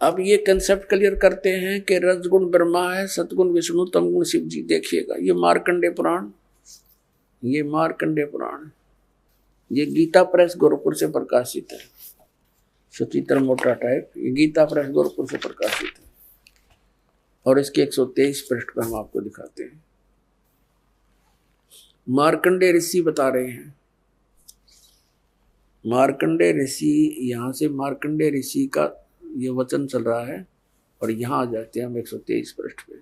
अब ये concept clear करते हैं कि रजगुण ब्रह्मा है, सतगुण विष्णु, तमगुण शिव जी। देखिएगा ये मार्कंडेय पुराण, ये मार्कंडेय पुराण, ये गीता प्रेस गोरखपुर से प्रकाशित है, सुचित्र मोटा टाइप। ये गीता प्रेस गोरखपुर से प्रकाशित है और इसके 123 पृष्ठ पर हम आपको दिखाते हैं। मार्कंडेय ऋषि बता रहे हैं, मार्कंडेय ऋषि, यहां से मार्कंडेय ऋषि का ये वचन चल रहा है और यहां आ जाते हैं हम 123 पृष्ठ पे।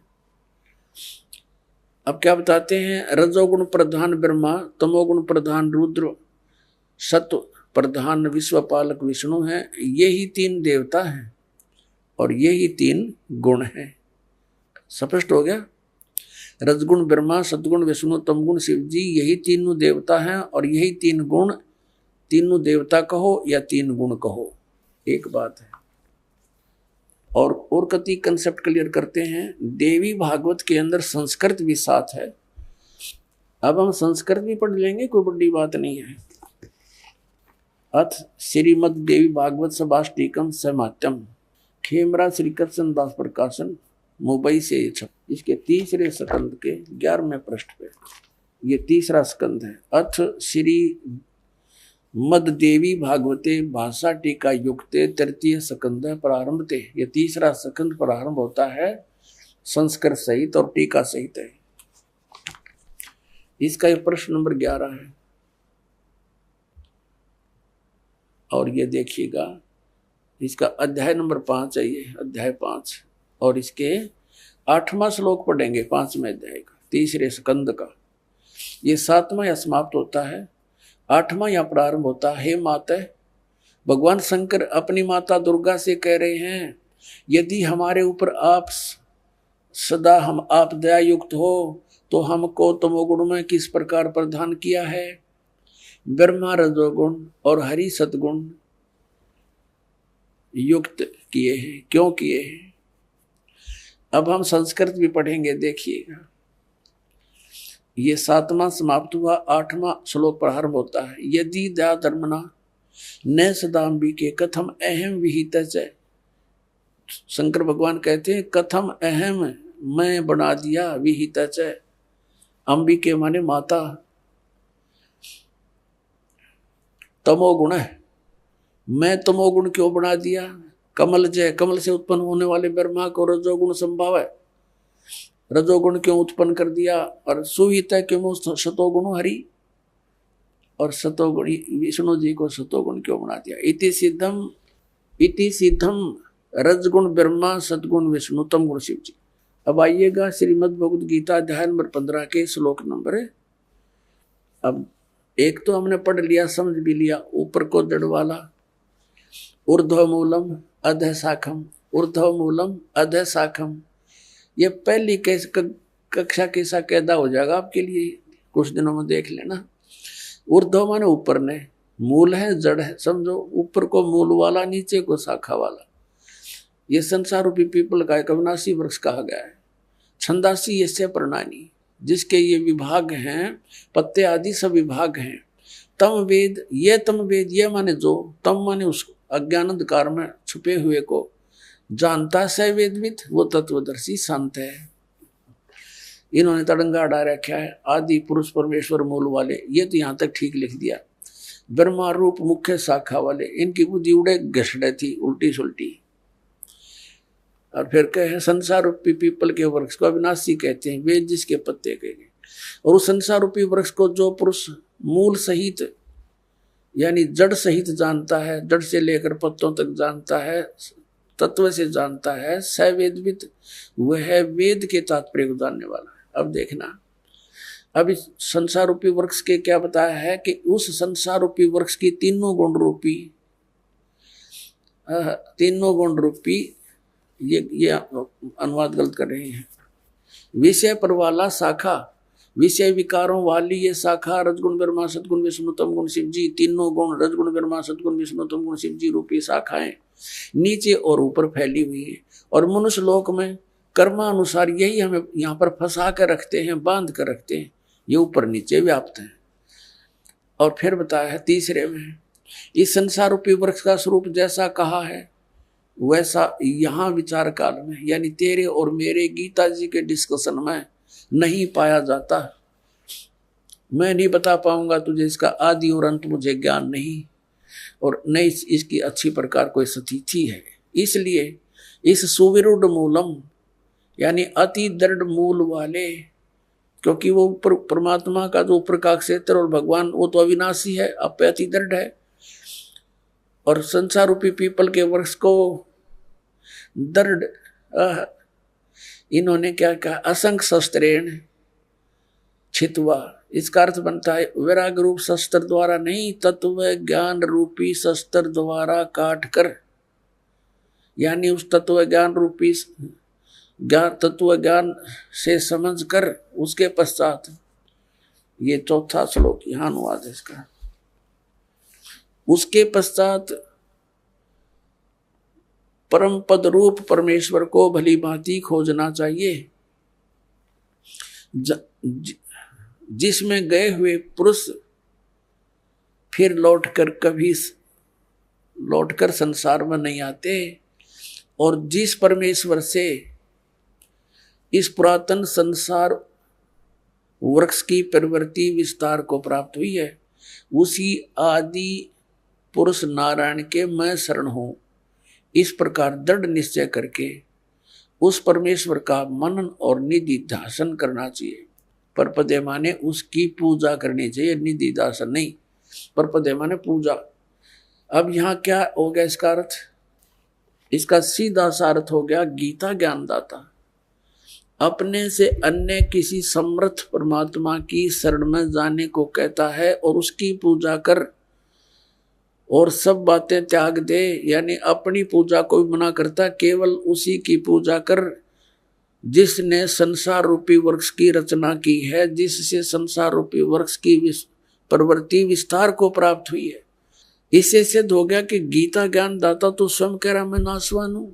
अब क्या बताते हैं, रजोगुण प्रधान ब्रह्मा, तमोगुण प्रधान रुद्र, सत्व प्रधान विश्वपालक विष्णु है। यही तीन देवता हैं और यही तीन गुण हैं। स्पष्ट हो गया? रजगुण ब्रह्मा, सतगुण विष्णु, तमगुण शिव जी, यही तीनों देवता हैं और यही तीन गुण, तीनों देवता कहो या तीन गुण कहो, एक बात है। और कति कंसेप्ट क्लियर करते हैं। देवी भागवत के अंदर संस्कृत भी साथ है। अब हम संस्कृत भी पढ़ लेंगे, कोई बड़ी बात नहीं है। अथ श्रीमद देवी भागवत सभाष्टिकम समात्यम, खेमरा श्री कृष्ण दास प्रकाशन, मुंबई से ये छप। इसके तीसरे स्कंद के 11वें पृष्ठ पे ये तीसरा स्कंद है। अथ श्री मद देवी भागवते भाषा टीका युक्ते तृतीय स्कंद प्रारंभते। ये तीसरा स्कंद प्रारंभ होता है संस्कृत सहित और टीका सहित है। इसका ये प्रश्न नंबर 11 है। और ये देखिएगा इसका अध्याय नंबर 5 है, ये अध्याय 5 और इसके 8वां श्लोक पढ़ेंगे 5वें अध्याय का, तीसरे स्कंद का। ये 7वां या समाप्त होता है, 8वां या प्रारंभ होता है। हे माता, भगवान शंकर अपनी माता दुर्गा से कह रहे हैं, यदि हमारे ऊपर आप सदा आप दया युक्त हो तो हमको तमोगुण में किस प्रकार प्रदान किया है, ब्रह्मा रजोगुण और हरि सतगुण युक्त किए हैं, क्यों किए हैं। अब हम संस्कृत भी पढ़ेंगे, देखिएगा। ये 7वां समाप्त हुआ, 8वां श्लोक प्रारंभ होता है। यदि दया धर्मना न सदाम्बी के कथम अहम विहित। शंकर भगवान कहते हैं कथम अहम, मैं बना दिया, विहित अंबिके माने माता, तमोगुण है, मैं तमोगुण क्यों बना दिया। कमल जय, कमल से उत्पन्न होने वाले ब्रह्मा को रजोगुण संभाव है, रजोगुण क्यों उत्पन्न कर दिया। और सुहित क्यों सतोगुण हरि, और सतोगुण विष्णु जी को सतोगुण क्यों बना दिया। इति सिद्धम रजगुण ब्रह्मा, सतगुण विष्णु, तमगुण शिव जी। अब आइएगा श्रीमद् भगवद गीता अध्याय नंबर 15 के श्लोक नंबर है। अब एक तो हमने पढ़ लिया, समझ भी लिया, ऊपर को जड़ वाला, ऊर्ध्व मूलम अधः शाखम, ऊर्ध्व मूलम अधः शाखम। ये पहली कक्षा कैसा कैदा हो जाएगा आपके लिए, कुछ दिनों में देख लेना। ऊर्ध्व माने ऊपर ने, मूल है जड़ है, समझो। ऊपर को मूल वाला, नीचे को शाखा वाला। ये संसार रूपी पीपल का एक अविनाशी वृक्ष कहा गया है। छंदासी यस्य प्रणानी, जिसके ये विभाग हैं, पत्ते आदि सब विभाग हैं। तम वेद, ये तम वेद, ये माने जो, तम माने उस अज्ञान अंधकार में छुपे हुए को जानता है वेदविद, वो तत्वदर्शी संत है। इन्होंने तड़ंगा अड़ा रखा है, आदि पुरुष परमेश्वर मूल वाले, ये तो यहाँ तक ठीक लिख दिया। ब्रह्मा रूप मुख्य शाखा वाले, इनकी बुद्धि उड़े घसड़े थी, उल्टी सुल्टी। और फिर कहे संसार रूपी पीपल के वृक्ष को अविनाशी कहते हैं, वेद जिसके पत्ते कहे गए। और उस संसार रूपी वृक्ष को जो पुरुष मूल सहित यानी जड़ सहित जानता है, जड़ से लेकर पत्तों तक जानता है, तत्व से जानता है, स वेदविद, वह वेद के तात्पर्य को जानने वाला है। अब देखना, अब इस संसार रूपी वृक्ष के क्या बताया है कि उस संसार रूपी वृक्ष की तीनों गुण रूपी ये अनुवाद गलत कर रहे हैं। विषय पर वाला शाखा, विषय विकारों वाली ये शाखा, रजगुण ब्रह्मा सतगुण विष्णु तमगुण शिव जी, तीनों गुण रजगुण ब्रह्मा सतगुण विष्णु तमगुण शिव जी रूपी शाखाएं नीचे और ऊपर फैली हुई है। और मनुष्य लोक में कर्मानुसार यही हमें यहाँ पर फंसा कर रखते हैं, बांध कर रखते हैं, ये ऊपर नीचे व्याप्त है। और फिर बताया है तीसरे में, इस संसार रूपी वृक्ष का स्वरूप जैसा कहा है, वैसा यहाँ विचार काल में यानी तेरे और मेरे गीता जी के डिस्कशन में नहीं पाया जाता। मैं नहीं बता पाऊंगा तुझे इसका आदि और अंत, मुझे ज्ञान नहीं और न इसकी अच्छी प्रकार कोई स्थिति है। इसलिए इस सुविरुद्ध मूलम यानी अति दृढ़ मूल वाले, क्योंकि वो परमात्मा का जो ऊपर का क्षेत्र और भगवान वो तो अविनाशी है, अब अति दृढ़ है। और संसार रूपी पीपल के वृक्ष को दृढ़ इन्होंने क्या कहा, असंख्य शस्त्रेण छित्वा, इसका अर्थ बनता है वैराग रूप शस्त्र द्वारा नहीं, तत्व ज्ञान रूपी शस्त्र द्वारा काट कर, यानी उस तत्व ज्ञान रूपी तत्व ज्ञान से समझ कर उसके पश्चात, ये चौथा श्लोक यहाँ अनुवाद है इसका, उसके पश्चात परम पद रूप परमेश्वर को भली भांति खोजना चाहिए, जिसमें गए हुए पुरुष फिर लौटकर संसार में नहीं आते, और जिस परमेश्वर से इस पुरातन संसार वृक्ष की प्रवृत्ति विस्तार को प्राप्त हुई है, उसी आदि पुरुष नारायण के मैं शरण हूं, इस प्रकार दृढ़ निश्चय करके उस परमेश्वर का मनन और निधि ध्यान करना चाहिए। परपदे माने उसकी पूजा करनी चाहिए, निधि ध्यान नहीं, परपदे माने पूजा। अब यहाँ क्या हो गया इसका अर्थ, इसका सीधा सा अर्थ हो गया गीता ज्ञानदाता अपने से अन्य किसी समर्थ परमात्मा की शरण में जाने को कहता है और उसकी पूजा कर और सब बातें त्याग दे, यानी अपनी पूजा को भी मना करता, केवल उसी की पूजा कर जिसने संसार रूपी वृक्ष की रचना की है, जिससे संसार रूपी वृक्ष की प्रवृत्ति विस्तार को प्राप्त हुई है। इससे सिद्ध हो गया कि गीता ज्ञान दाता तो स्वयं कह रहा मैं नाशवान हूं,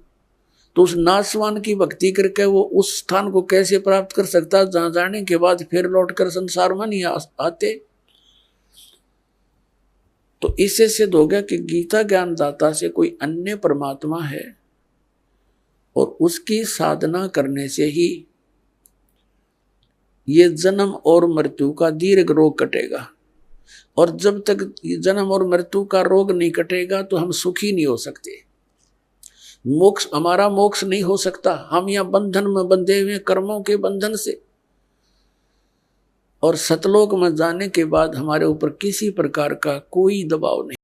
तो उस नाशवान की भक्ति करके वो उस स्थान को कैसे प्राप्त कर सकता जहां जाने के बाद फिर लौटकर संसार में नहीं आते। तो इससे सिद्ध हो गया कि गीता ज्ञान दाता से कोई अन्य परमात्मा है और उसकी साधना करने से ही ये जन्म और मृत्यु का दीर्घ रोग कटेगा, और जब तक जन्म और मृत्यु का रोग नहीं कटेगा तो हम सुखी नहीं हो सकते, मोक्ष हमारा मोक्ष नहीं हो सकता। हम यहाँ बंधन में बंधे हुए कर्मों के बंधन से, और सतलोक में जाने के बाद हमारे ऊपर किसी प्रकार का कोई दबाव नहीं।